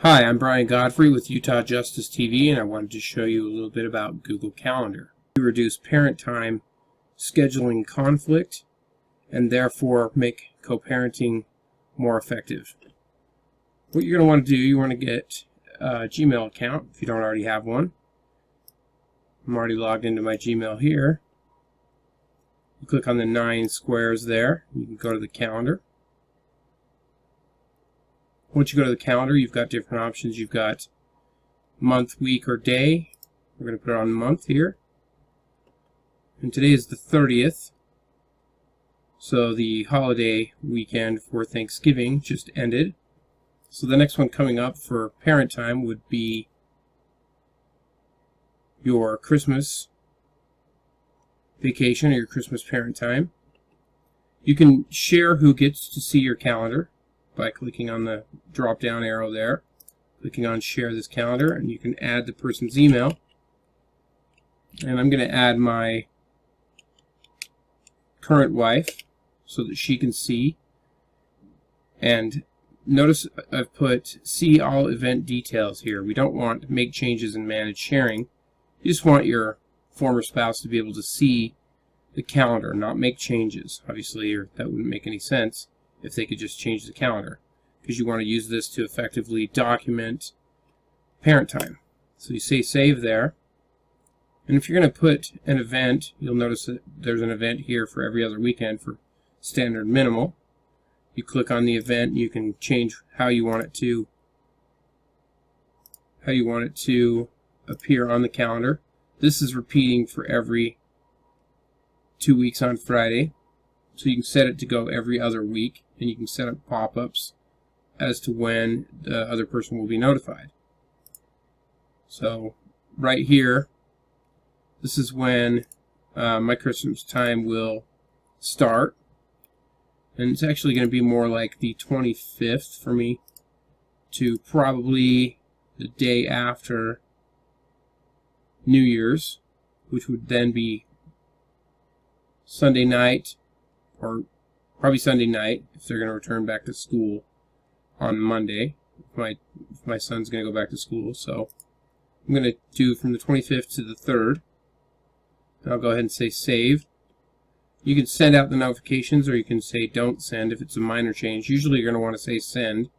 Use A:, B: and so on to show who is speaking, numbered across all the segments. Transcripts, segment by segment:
A: Hi, I'm Brian Godfrey with UTJTV, and I wanted to show you a little bit about Google Calendar. To reduce parent time scheduling conflict and therefore make co-parenting more effective. What you're going to want to do, you want to get a Gmail account if you don't already have one. I'm already logged into my Gmail here. You click on the 9 squares there. You can go to the calendar. Once you go to the calendar, you've got different options. You've got month, week, or day. We're going to put it on month here. And today is the 30th. So the holiday weekend for Thanksgiving just ended. So the next one coming up for parent time would be your Christmas vacation or your Christmas parent time. You can share who gets to see your calendar by clicking on the drop down arrow there, clicking on share this calendar, and you can add the person's email. And I'm going to add my current wife so that she can see. And notice I've put see all event details here. We don't want to make changes and manage sharing. You just want your former spouse to be able to see the calendar, not make changes. Obviously, that wouldn't make any sense if they could just change the calendar, because you want to use this to effectively document parent time. So you say save there, and if you're going to put an event, you'll notice that there's an event here for every other weekend for standard minimal. You click on the event, and you can change how you want it to appear on the calendar. This is repeating for every 2 weeks on Friday. So you can set it to go every other week, and you can set up pop-ups as to when the other person will be notified. So right here, this is when my Christmas time will start. And it's actually going to be more like the 25th for me to probably the day after New Year's, which would then be Sunday night, or probably Sunday night if they're going to return back to school on Monday, if my son's going to go back to school. So I'm going to do from the 25th to the 3rd. And I'll go ahead and say save. You can send out the notifications, or you can say don't send if it's a minor change. Usually you're going to want to say send,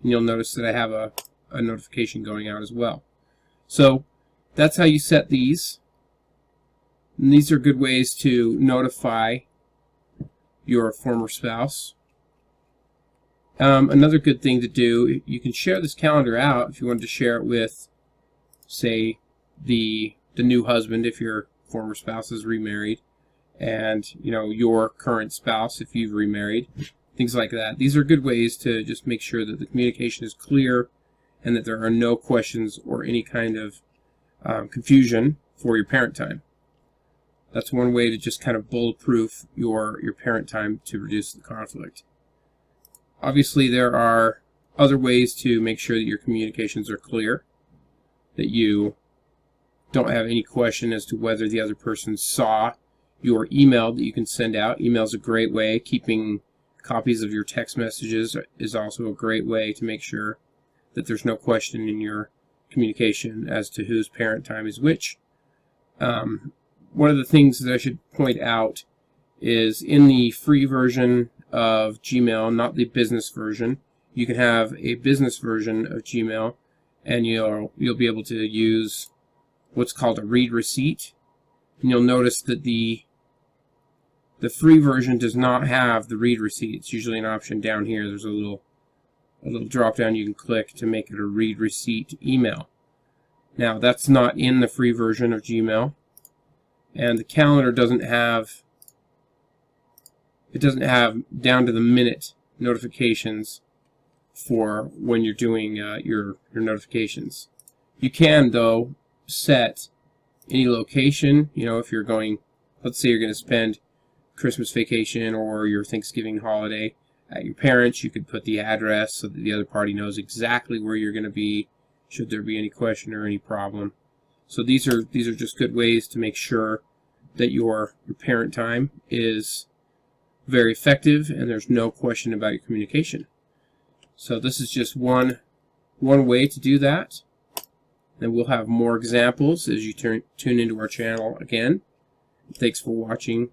A: and you'll notice that I have a notification going out as well. So that's how you set these. And these are good ways to notify your former spouse. Another good thing to do, you can share this calendar out if you wanted to share it with, say, the new husband if your former spouse is remarried, and your current spouse if you've remarried, things like that. These are good ways to just make sure that the communication is clear and that there are no questions or any kind of confusion for your parent time. That's one way to just kind of bulletproof your parent time to reduce the conflict. Obviously, there are other ways to make sure that your communications are clear, that you don't have any question as to whether the other person saw your email that you can send out. Email is a great way. Keeping copies of your text messages is also a great way to make sure that there's no question in your communication as to whose parent time is which. One of the things that I should point out is in the free version of Gmail, not the business version, you can have a business version of Gmail, and you'll be able to use what's called a read receipt. And you'll notice that the free version does not have the read receipt. It's usually an option down here. There's a little drop down you can click to make it a read receipt email. Now that's not in the free version of Gmail. And the calendar doesn't have down to the minute notifications for when you're doing your notifications. You can, though, set any location. If you're going, let's say you're going to spend Christmas vacation or your Thanksgiving holiday at your parents', you could put the address so that the other party knows exactly where you're going to be should there be any question or any problem. So these are just good ways to make sure that your parent time is very effective and there's no question about your communication. So this is just one one way to do that. And we'll have more examples as you tune into our channel again. Thanks for watching.